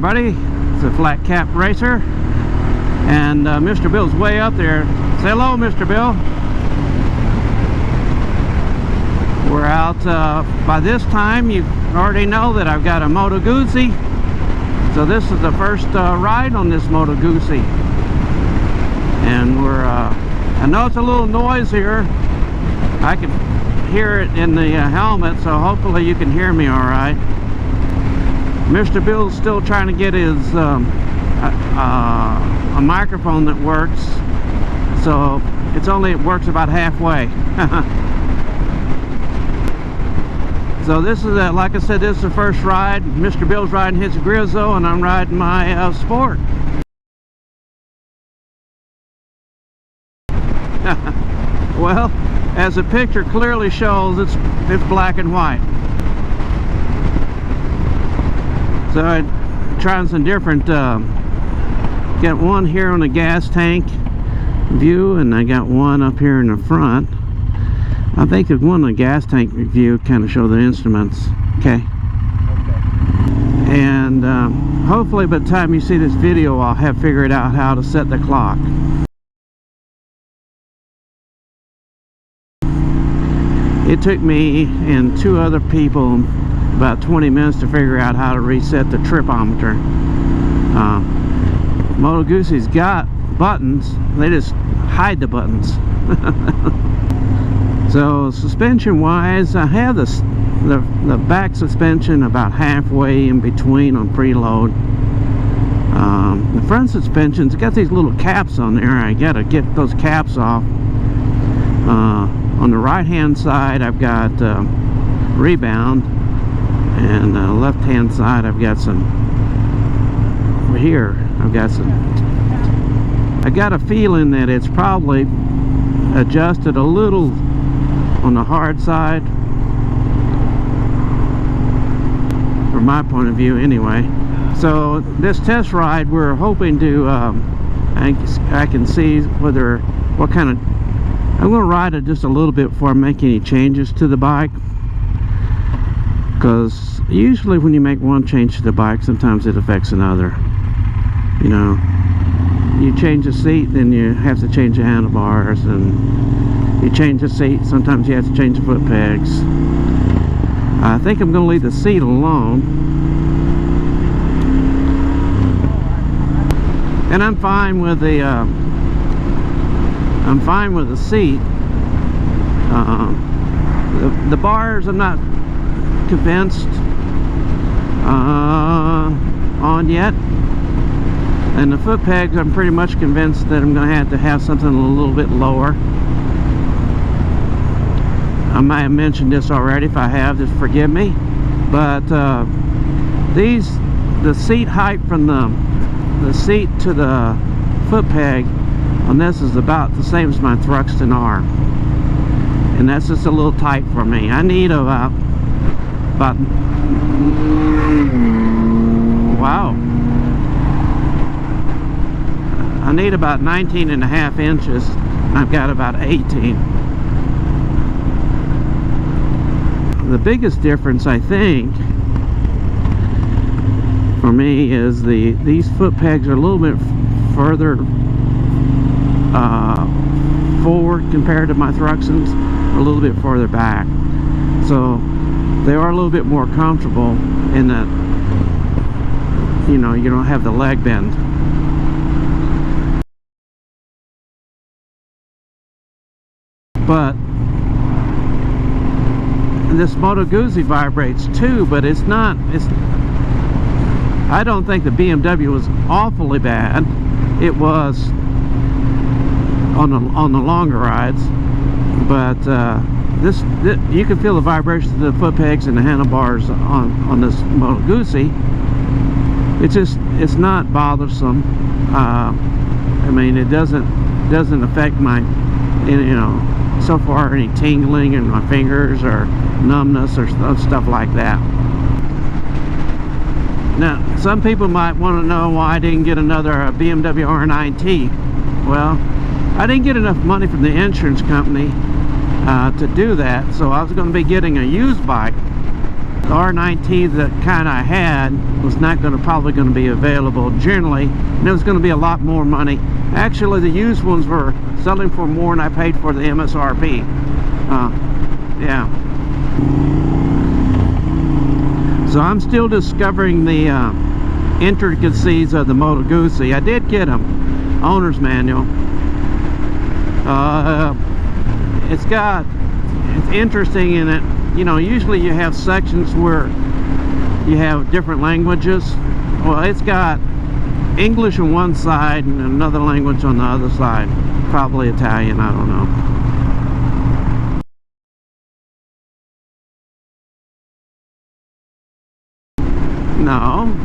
everybody. It's a flat cap racer, and Mr. Bill's way up there. Say hello, Mr. Bill. We're out. By this time, you already know that I've got a Moto Guzzi. So this is the first ride on this Moto Guzzi, and we're. I know it's a little noisier. I can hear it in the helmet, so hopefully you can hear me all right. Mr. Bill's still trying to get his a microphone that works, so it works about halfway. So this is like I said, this is the first ride. Mr. Bill's riding his Guzzi, and I'm riding my Sport. Well, as the picture clearly shows, it's black and white. So I'm trying some different, got one here on the gas tank view, and I got one up here in the front. I think the one on the gas tank view kind of show the instruments. Okay. And hopefully by the time you see this video, I'll have figured out how to set the clock. It took me and two other people about 20 minutes to figure out how to reset the tripometer. Moto Guzzi's got buttons, they just hide the buttons. So suspension wise, I have the back suspension about halfway in between on preload. The front suspension's got these little caps on there. I gotta get those caps off. On the right hand side I've got rebound, and the left hand side I've got some, over here I've got some, I got a feeling that it's probably adjusted a little on the hard side, from my point of view anyway. So this test ride, we're hoping to I can see what kind of, I'm going to ride it just a little bit before I make any changes to the bike, because usually when you make one change to the bike, sometimes it affects another. You know, you change the seat, then you have to change the handlebars, and you change the seat, sometimes you have to change the foot pegs. I think I'm going to leave the seat alone, and I'm fine with the seat. The bars I'm not convinced on yet, and the foot pegs I'm pretty much convinced that I'm going to have something a little bit lower. I might have mentioned this already. If I have, just forgive me, but the seat height from the seat to the foot peg on this is about the same as my Thruxton R, and that's just a little tight for me. I need about wow, I need about 19.5 inches. I've got about 18. The biggest difference, I think, for me is these foot pegs are a little bit further forward compared to my Thruxtons, a little bit farther back, so they are a little bit more comfortable in that, you know, you don't have the leg bend. But this Moto Guzzi vibrates too, but I don't think the BMW was awfully bad. It was on the longer rides, but this you can feel the vibrations of the foot pegs and the handlebars on this Moto Guzzi. It's not bothersome. I mean, it doesn't affect my, you know, so far any tingling in my fingers or numbness or stuff like that. Now, some people might want to know why I didn't get another BMW R9T. Well, I didn't get enough money from the insurance company to do that, so I was going to be getting a used bike. the R9T that kind I had was not probably going to be available generally, and it was going to be a lot more money. Actually, the used ones were selling for more than I paid for the MSRP. Yeah. So I'm still discovering the intricacies of the Moto Guzzi. I did get them owner's manual. It's interesting in it. You know, usually you have sections where you have different languages. Well, it's got English on one side and another language on the other side. Probably Italian, I don't know. No.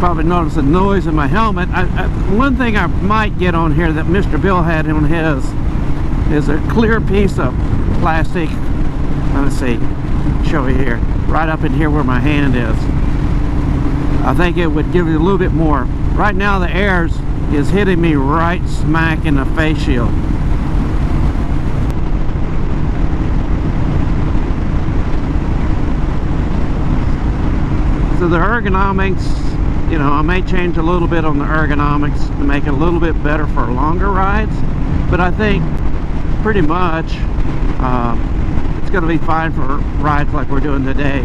Probably notice the noise in my helmet. One thing I might get on here that Mr. Bill had on his is a clear piece of plastic. Let's see, show you here, right up in here where my hand is. I think it would give you a little bit more. Right now the air is hitting me right smack in the face shield. So the ergonomics, you know, I may change a little bit on the ergonomics to make it a little bit better for longer rides, but I think pretty much it's going to be fine for rides like we're doing today.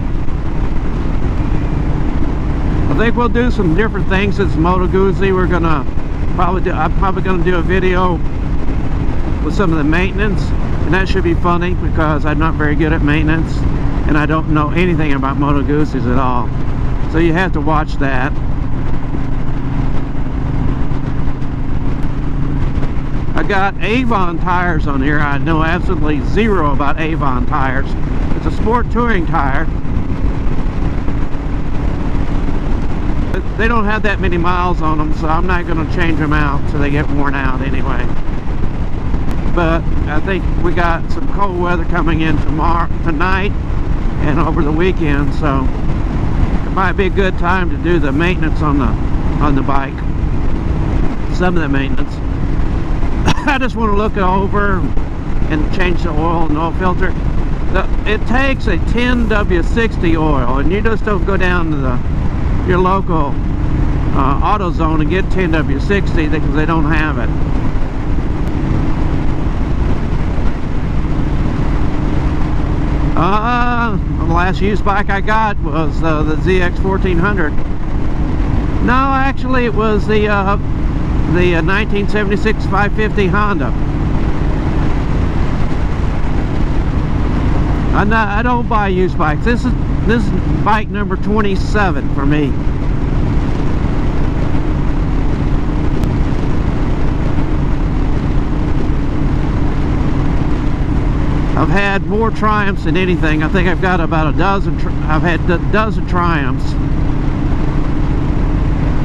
I think we'll do some different things. It's Moto Guzzi. We're gonna I'm probably going to do a video with some of the maintenance, and that should be funny because I'm not very good at maintenance and I don't know anything about Moto Guzzis at all. So you have to watch that. I got Avon tires on here. I know absolutely zero about Avon tires. It's a sport touring tire. They don't have that many miles on them, so I'm not going to change them out so they get worn out anyway. But I think we got some cold weather coming in tonight and over the weekend, so it might be a good time to do the maintenance on the bike. Some of the maintenance. I just want to look it over and change the oil and oil filter. It takes a 10W60 oil, and you just don't go down to your local AutoZone and get 10W60 because they don't have it. The last used bike I got was the ZX 1400. No, actually it was the 1976 550 Honda. I don't buy used bikes. This is bike number 27 for me. I've had more Triumphs than anything. I think I've got about a dozen. I've had a dozen Triumphs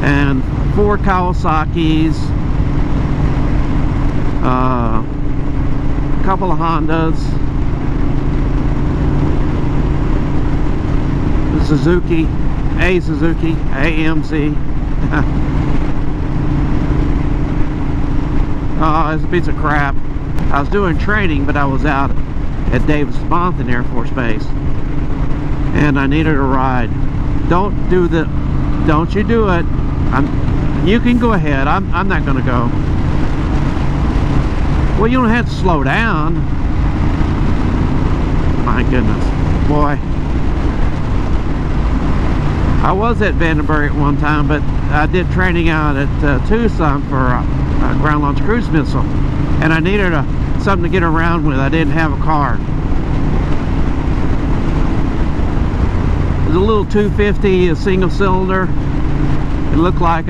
and 4 Kawasaki's, a couple of Hondas, the Suzuki, AMC. Oh, it's a piece of crap. I was doing training, but I was out at Davis-Monthan Air Force Base, and I needed a ride. Don't you do it. You can go ahead. I'm not going to go. Well, you don't have to slow down. My goodness, boy. I was at Vandenberg at one time, but I did training out at Tucson for a ground launch cruise missile, and I needed something to get around with. I didn't have a car. It was a little 250, a single cylinder. It looked like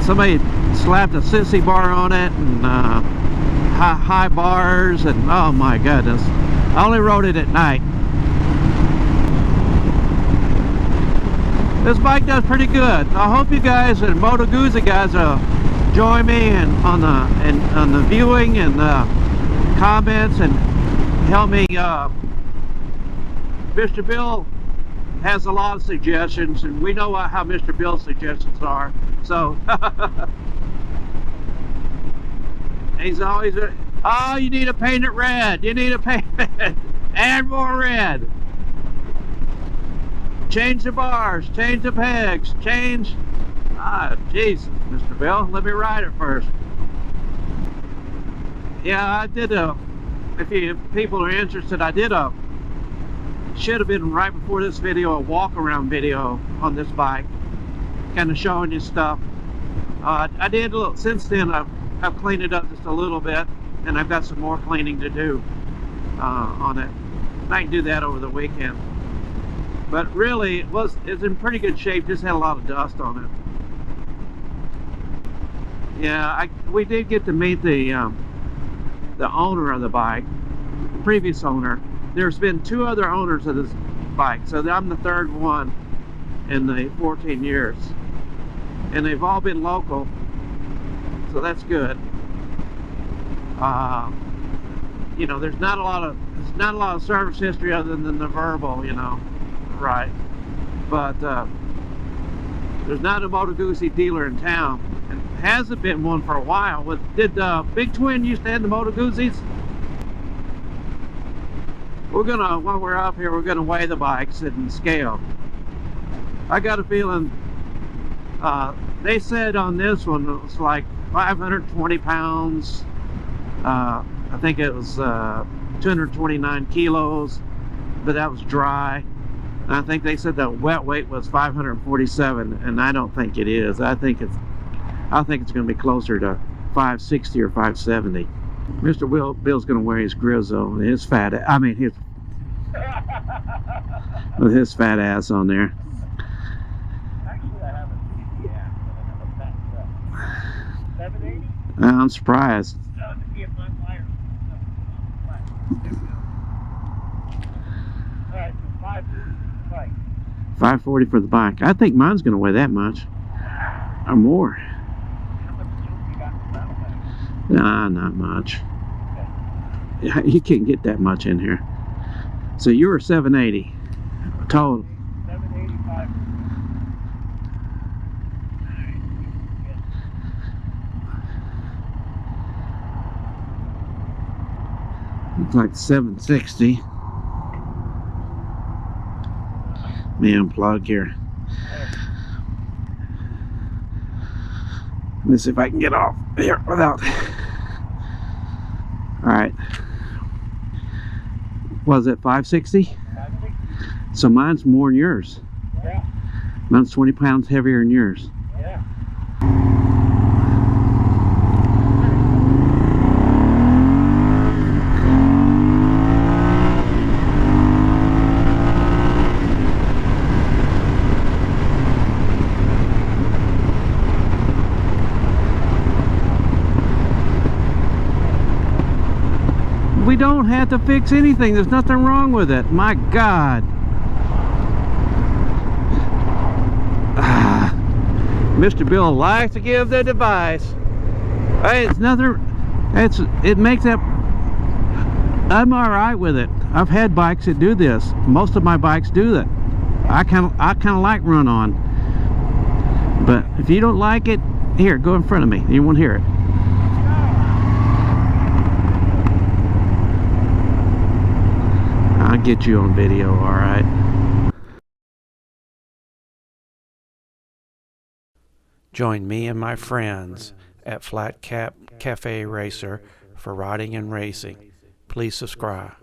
somebody slapped a sissy bar on it, and high bars, and oh my goodness. I only rode it at night. This bike does pretty good. I hope you guys and Moto Guzzi guys join me and on the viewing and comments, and help me. Mr. Bill has a lot of suggestions, and we know how Mr. Bill's suggestions are. So he's always, oh, you need to paint it red. You need to paint it. Add more red. Change the bars. Change the pegs. Change. Ah, Jesus, Mr. Bill. Let me write it first. Yeah, I did if you people are interested, I did should have been right before this video, a walk around video on this bike, kind of showing you stuff. I did a little, since then I've cleaned it up just a little bit, and I've got some more cleaning to do on it. I can do that over the weekend. But really, it's in pretty good shape, just had a lot of dust on it. Yeah, we did get to meet the owner of the bike, previous owner. There's been 2 other owners of this bike, so I'm the 3rd one in the 14 years, and they've all been local, so that's good. You know, there's not a lot of service history other than the verbal, you know, right? But there's not a Moto Guzzi dealer in town, and hasn't been one for a while. Did Big Twin used to have the Moto Guzzis? We're gonna, while we're up here, we're gonna weigh the bikes and scale. I got a feeling, they said on this one it was like 520 pounds. I think it was 229 kilos, but that was dry. And I think they said the wet weight was 547, and I don't think it is. I think it's gonna be closer to 560 or 570. Mr. Bill's gonna wear his Grizzo and his fat, with his fat ass on there. Actually, I have a CDF, but I have a fat truck. 780? I'm surprised. To see if my wires flat. Alright, so 540 for the bike. 540 for the bike. I think mine's gonna weigh that much. Or more. How much juice you got in the saddlebag? Nah, not much. Okay. You can't get that much in here. So you were 780 total. 785. Looks like 760. Let me unplug here. Let me see if I can get off here without. Alright. Was it 560? 560. So mine's more than yours. Yeah. Mine's 20 pounds heavier than yours. Yeah. We don't have to fix anything. There's nothing wrong with it. My God. Mr. Bill likes to give the advice. Hey, it's nothing. It makes that. I'm all right with it. I've had bikes that do this. Most of my bikes do that. I kind of like run on. But if you don't like it, here, go in front of me. You won't hear it. I'll get you on video, all right. Join me and my friends at Flat Cap Cafe Racer for riding and racing. Please subscribe.